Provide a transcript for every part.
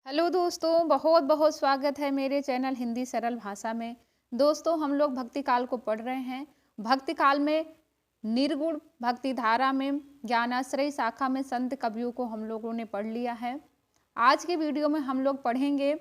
Hello दोस्तों, बहुत बहुत स्वागत है मेरे चैनल हिंदी सरल भाषा में। दोस्तों, हम लोग भक्ति काल को पढ़ रहे हैं। भक्ति काल में निर्गुण भक्ति धारा में ज्ञानाश्रय शाखा में संत कवियों को हम लोगों ने पढ़ लिया है। आज के वीडियो में हम लोग पढ़ेंगे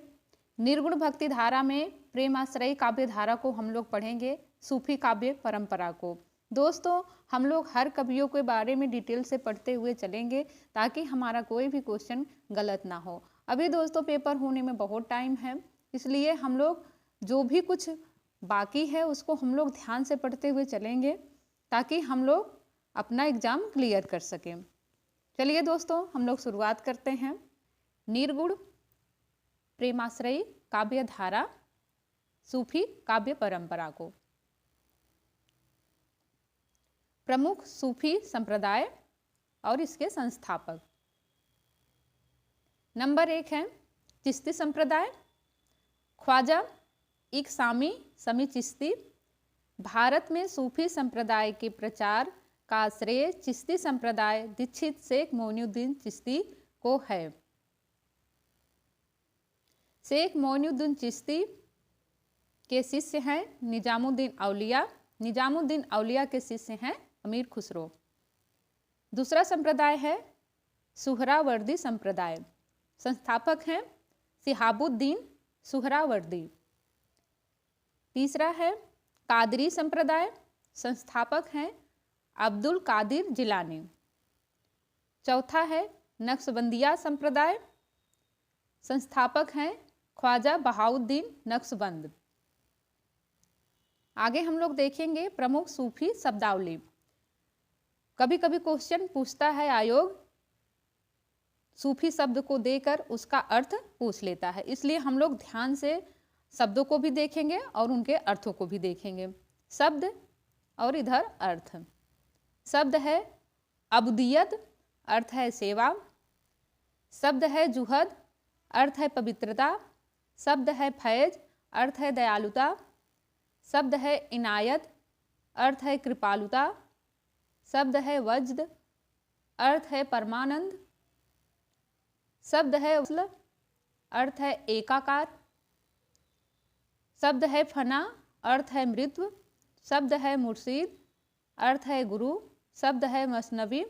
निर्गुण भक्ति धारा में प्रेमाश्रय काव्य धारा को हम लोग पढ़ेंगे, सूफी काव्य परंपरा को। दोस्तों, हम लोग हर कवियों के बारे में डिटेल से पढ़ते हुए चलेंगे ताकि हमारा कोई भी क्वेश्चन गलत ना हो। अभी दोस्तों पेपर होने में बहुत टाइम है, इसलिए हम लोग जो भी कुछ बाकी है उसको हम लोग ध्यान से पढ़ते हुए चलेंगे ताकि हम लोग अपना एग्ज़ाम क्लियर कर सकें। चलिए दोस्तों, हम लोग शुरुआत करते हैं निर्गुण प्रेमाश्रयी काव्य धारा सूफी काव्य परंपरा को। प्रमुख सूफी संप्रदाय और इसके संस्थापक। नंबर 1 है चिश्ती संप्रदाय। ख्वाजा इकशामी शमी चिश्ती। भारत में सूफी संप्रदाय के प्रचार का श्रेय चिश्ती संप्रदाय दीक्षित शेख मोइनुद्दीन चिश्ती को है। शेख मोइनुद्दीन चिश्ती के शिष्य हैं निजामुद्दीन औलिया। निजामुद्दीन औलिया के शिष्य हैं अमीर खुसरो। दूसरा संप्रदाय है सुहरावर्दी संप्रदाय। संस्थापक हैं शिहाबुद्दीन सुहरावर्दी। तीसरा है कादरी संप्रदाय। संस्थापक हैं अब्दुल कादिर जिलानी। चौथा है नक्शबंदिया संप्रदाय। संस्थापक हैं ख्वाजा बहाउद्दीन नक्शबंद। आगे हम लोग देखेंगे प्रमुख सूफी शब्दावली। कभी कभी क्वेश्चन पूछता है आयोग, सूफी शब्द को देकर उसका अर्थ पूछ लेता है, इसलिए हम लोग ध्यान से शब्दों को भी देखेंगे और उनके अर्थों को भी देखेंगे। शब्द और इधर अर्थ। शब्द है अबदियत, अर्थ है सेवा। शब्द है जुहद, अर्थ है पवित्रता। शब्द है फैज, अर्थ है दयालुता। शब्द है इनायत, अर्थ है कृपालुता। शब्द है वज्द, अर्थ है परमानंद। शब्द है उसल, अर्थ है एकाकार। शब्द है फना, अर्थ है मृत्यु। शब्द है मुर्शीद, अर्थ है गुरु। शब्द है मसनवी,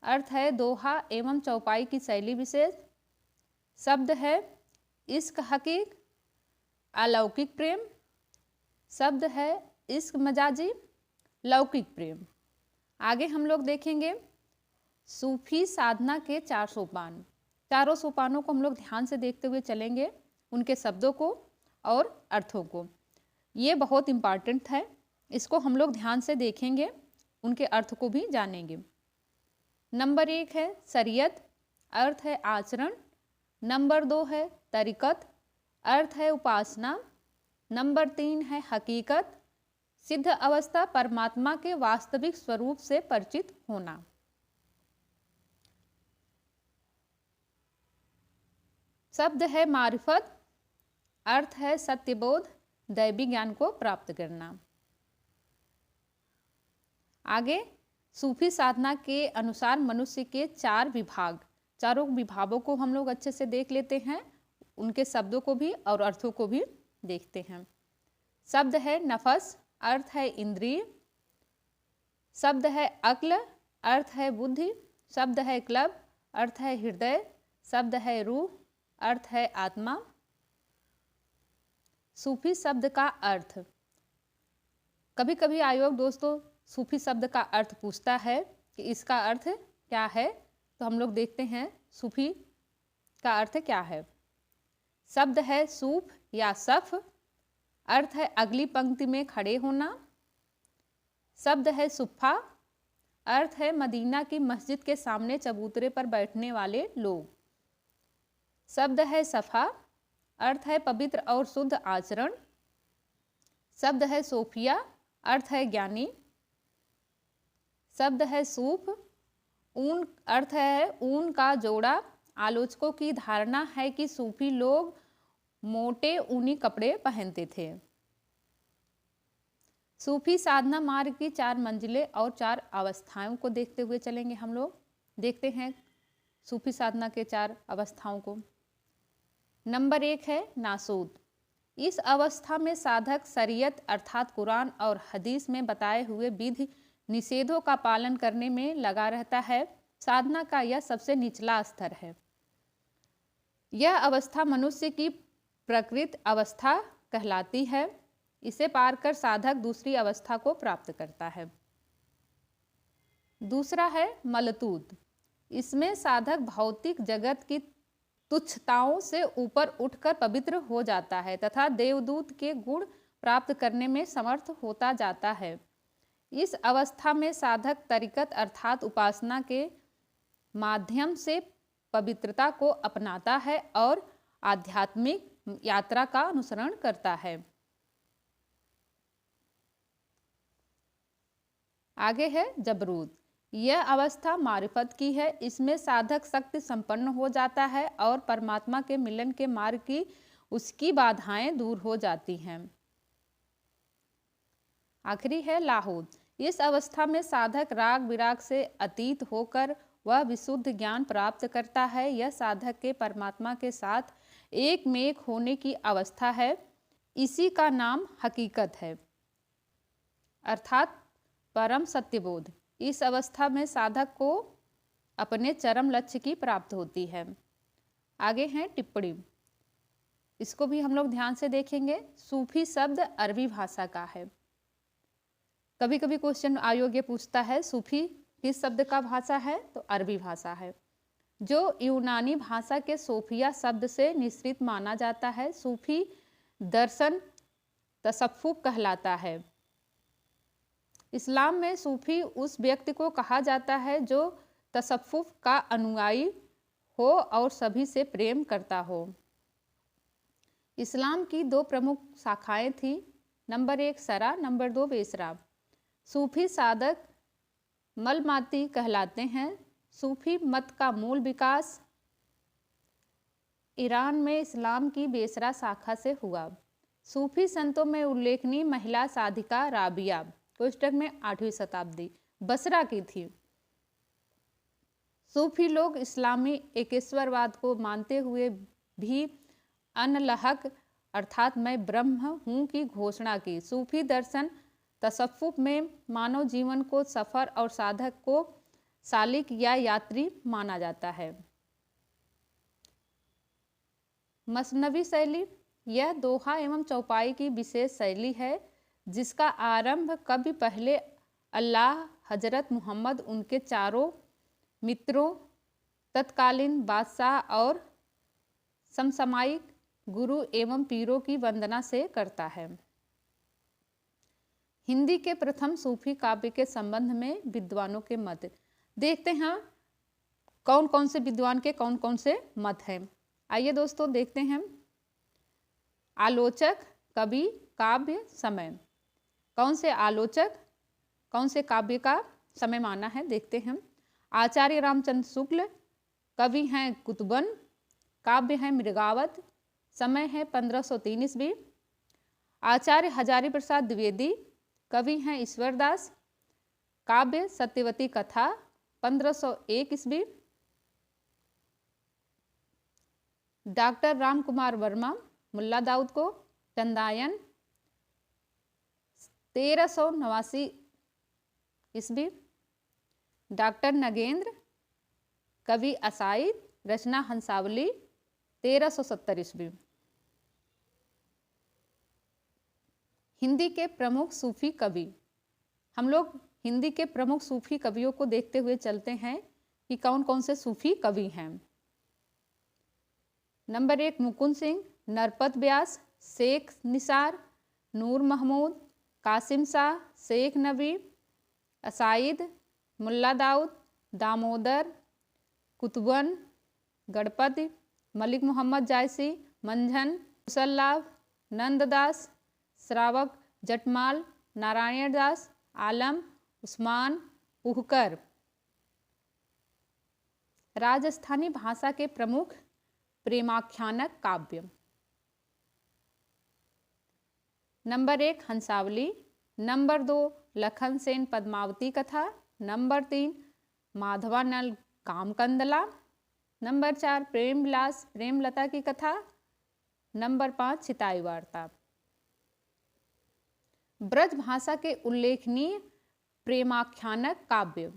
अर्थ है दोहा एवं चौपाई की शैली विशेष। शब्द है इश्क हकीक, अलौकिक प्रेम। शब्द है इश्क मजाजी, लौकिक प्रेम। आगे हम लोग देखेंगे सूफी साधना के 4 सोपान। चारों सोपानों को हम लोग ध्यान से देखते हुए चलेंगे, उनके शब्दों को और अर्थों को। ये बहुत इम्पॉर्टेंट है, इसको हम लोग ध्यान से देखेंगे, उनके अर्थ को भी जानेंगे। नंबर 1 है शरीयत, अर्थ है आचरण। नंबर 2 है तरीकत, अर्थ है उपासना। नंबर 3 है हकीकत, सिद्ध अवस्था परमात्मा के वास्तविक स्वरूप से परिचित होना। शब्द है मारिफत, अर्थ है सत्यबोध, दैवी ज्ञान को प्राप्त करना। आगे सूफी साधना के अनुसार मनुष्य के 4 विभाग, चारों विभागों को हम लोग अच्छे से देख लेते हैं, उनके शब्दों को भी और अर्थों को भी देखते हैं। शब्द है नफस, अर्थ है इंद्रिय। शब्द है अक्ल, अर्थ है बुद्धि। शब्द है क्लब, अर्थ है हृदय। शब्द है रूह, अर्थ है आत्मा। सूफी शब्द का अर्थ। कभी कभी आयोग दोस्तों सूफी शब्द का अर्थ पूछता है कि इसका अर्थ क्या है, तो हम लोग देखते हैं सूफी का अर्थ क्या है। शब्द है सूफ या सफ, अर्थ है अगली पंक्ति में खड़े होना। शब्द है सुफ़ा, अर्थ है मदीना की मस्जिद के सामने चबूतरे पर बैठने वाले लोग। शब्द है सफ़ा, अर्थ है पवित्र और शुद्ध आचरण। शब्द है सोफिया, अर्थ है ज्ञानी। शब्द है सूफ, ऊन, अर्थ है ऊन का जोड़ा। आलोचकों की धारणा है कि सूफी लोग मोटे ऊनी कपड़े पहनते थे। सूफी साधना मार्ग की 4 मंजिलें और 4 अवस्थाओं को देखते हुए चलेंगे। हम लोग देखते हैं सूफी साधना के 4 अवस्थाओं को। नंबर 1 है नासूद। इस अवस्था में साधक शरीयत अर्थात कुरान और हदीस में बताए हुए विधि निषेधों का पालन करने में लगा रहता है। साधना का यह सबसे निचला स्तर है। यह अवस्था मनुष्य की प्रकृत अवस्था कहलाती है। इसे पार कर साधक दूसरी अवस्था को प्राप्त करता है। दूसरा है मलतूत। इसमें साधक भौतिक जगत की तुच्छताओं से ऊपर उठकर पवित्र हो जाता है तथा देवदूत के गुण प्राप्त करने में समर्थ होता जाता है। इस अवस्था में साधक तरीकत अर्थात उपासना के माध्यम से पवित्रता को अपनाता है और आध्यात्मिक यात्रा का अनुसरण करता है। आगे है जबरूद। यह अवस्था मारिफत की है। इसमें साधक शक्ति संपन्न हो जाता है और परमात्मा के मिलन के मार्ग की उसकी बाधाएं दूर हो जाती हैं। आखिरी है लाहूद। इस अवस्था में साधक राग विराग से अतीत होकर वह विशुद्ध ज्ञान प्राप्त करता है। यह साधक के परमात्मा के साथ एक में एक होने की अवस्था है। इसी का नाम हकीकत है अर्थात परम सत्यबोध। इस अवस्था में साधक को अपने चरम लक्ष्य की प्राप्ति होती है। आगे हैं टिप्पणी। इसको भी हम लोग ध्यान से देखेंगे। सूफी शब्द अरबी भाषा का है। कभी कभी क्वेश्चन आयोग ये पूछता है सूफी किस शब्द का भाषा है, तो अरबी भाषा है, जो यूनानी भाषा के सोफिया शब्द से निश्रित माना जाता है। सूफी दर्शन तसव्वुफ कहलाता है। इस्लाम में सूफी उस व्यक्ति को कहा जाता है जो तसव्वुफ का अनुयायी हो और सभी से प्रेम करता हो। इस्लाम की दो प्रमुख शाखाएं थी। नंबर 1 शरा, नंबर 2 बेसरा। सूफी साधक मलमाती कहलाते हैं। सूफी मत का मूल विकास ईरान में इस्लाम की बेसरा शाखा से हुआ। सूफी संतों में उल्लेखनीय महिला साधिका राबिया कोष्टक में 8वीं शताब्दी बसरा की थी। सूफी लोग इस्लामी एकेश्वरवाद को मानते हुए भी अनलहक अर्थात मैं ब्रह्म हूँ की घोषणा की। सूफी दर्शन तसव्वुफ में मानव जीवन को सफर और साधक को सालिक या यात्री माना जाता है। मसनवी शैली यह दोहा एवं चौपाई की विशेष शैली है जिसका आरंभ कभी पहले अल्लाह, हजरत मोहम्मद, उनके चारों मित्रों, तत्कालीन बादशाह और समसामयिक गुरु एवं पीरों की वंदना से करता है। हिंदी के प्रथम सूफी काव्य के संबंध में विद्वानों के मत देखते हैं। कौन कौन से विद्वान के कौन कौन से मत हैं, आइए दोस्तों देखते हैं। आलोचक, कवि, काव्य, समय। कौन से आलोचक, कौन से काव्य का समय माना है, देखते हैं। आचार्य रामचंद्र शुक्ल, कवि हैं कुतुबन, काव्य है मृगावत, समय है 1503 ईस्वी। आचार्य हजारी प्रसाद द्विवेदी, कवि हैं ईश्वरदास, काव्य सत्यवती कथा 1501 ईस्वी। डॉक्टर राम कुमार वर्मा, मुल्ला दाऊद को चंदायन 1389 ईस्वी। डॉक्टर नगेंद्र, कवि असाइद, रचना हंसावली 1370 ईस्वी। हिंदी के प्रमुख सूफी कवि। हम लोग हिंदी के प्रमुख सूफी कवियों को देखते हुए चलते हैं कि कौन कौन से सूफी कवि हैं। नंबर 1 मुकुंद सिंह, नरपत व्यास, शेख निसार, नूर महमूद, कासिम शाह, शेख नबी, असाइद, मुल्ला दाऊद, दामोदर, कुतुबन, गणपति, मलिक मोहम्मद जायसी, मंझन, मुसल्लाब, नंददास, श्रावक, जटमाल, नारायण दास, आलम, उस्मान, पुहकर। राजस्थानी भाषा के प्रमुख प्रेमाख्यानक काव्य। नंबर 1 हंसावली, नंबर 2 लखन सेन पद्मावती कथा, नंबर 3 माधवानल कामकंदला, नंबर 4 प्रेम विलास प्रेमलता की कथा, नंबर 5 चिताई वार्ता। ब्रज भाषा के उल्लेखनीय प्रेमाख्यानक काव्य।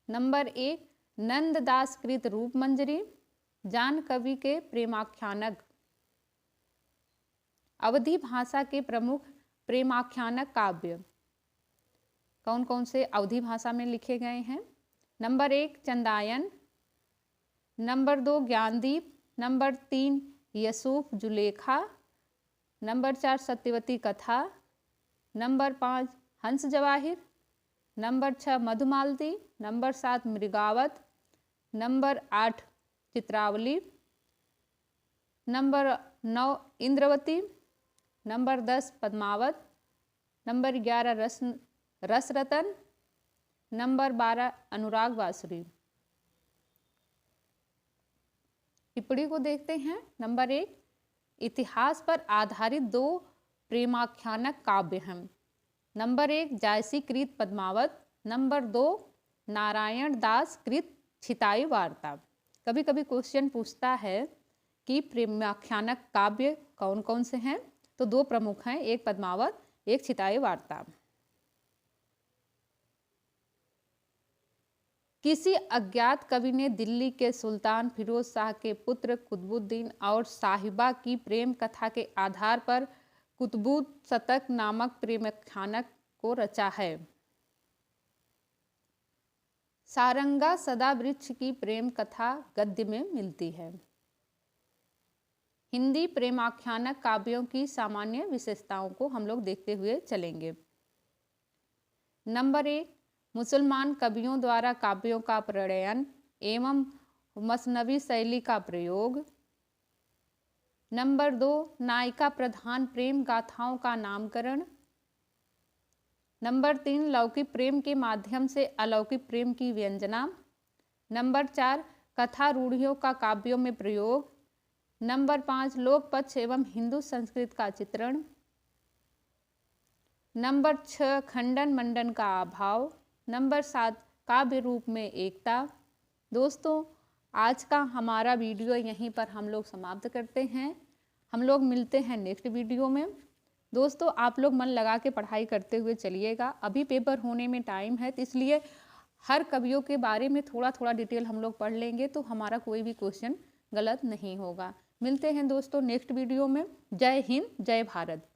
नंबर 1 नंददास कृत रूपमंजरी, जान कवि के प्रेमाख्यानक। अवधी भाषा के प्रमुख प्रेमाख्यानक काव्य कौन कौन से अवधी भाषा में लिखे गए हैं? Number 1 Chandayan, number 2 Gyandeep, number 3 Yusuf Zulekha, number 4 Satyavati Katha, number 5 Hans Jawahir, number 6 Madhumalati, number 7 Mrigavat, number 8 Chitravali, number 9 Indravati, number 10 Padmavat, number 11 Rasratan, number 12 Anurag Bansuri. टिप्पणी को देखते हैं। नंबर 1 इतिहास पर आधारित 2 प्रेमाख्यानक काव्य हैं। नंबर 1 जायसी कृत पद्मावत, नंबर 2 नारायण दास कृत चिताई वार्ता। कभी कभी क्वेश्चन पूछता है कि प्रेमाख्यानक काव्य कौन कौन से हैं, तो 2 प्रमुख हैं, एक पद्मावत, एक चिताई वार्ता। किसी अज्ञात कवि ने दिल्ली के सुल्तान फिरोज शाह के पुत्र कुतुबुद्दीन और साहिबा की प्रेम कथा के आधार पर कुतुबुद शतक नामक प्रेमाख्यानक को रचा है। सारंगा सदा वृक्ष की प्रेम कथा गद्य में मिलती है। हिंदी प्रेमाख्यानक काव्यों की सामान्य विशेषताओं को हम लोग देखते हुए चलेंगे। नंबर 1 मुसलमान कवियों द्वारा काव्यों का प्रणयन एवं मसनवी शैली का प्रयोग। नंबर 2 नायिका प्रधान प्रेम गाथाओं का नामकरण। नंबर 3 लौकिक प्रेम के माध्यम से अलौकिक प्रेम की व्यंजना। नंबर 4 कथा रूढ़ियों का काव्यों में प्रयोग। नंबर 5 लोक पक्ष एवं हिंदू संस्कृति का चित्रण। नंबर 6 खंडन मंडन का अभाव। नंबर 7 काव्य रूप में एकता। दोस्तों आज का हमारा वीडियो यहीं पर हम लोग समाप्त करते हैं। हम लोग मिलते हैं नेक्स्ट वीडियो में। दोस्तों आप लोग मन लगा के पढ़ाई करते हुए चलिएगा। अभी पेपर होने में टाइम है, तो इसलिए हर कवियों के बारे में थोड़ा थोड़ा डिटेल हम लोग पढ़ लेंगे, तो हमारा कोई भी क्वेश्चन गलत नहीं होगा। मिलते हैं दोस्तों नेक्स्ट वीडियो में। जय हिंद, जय भारत।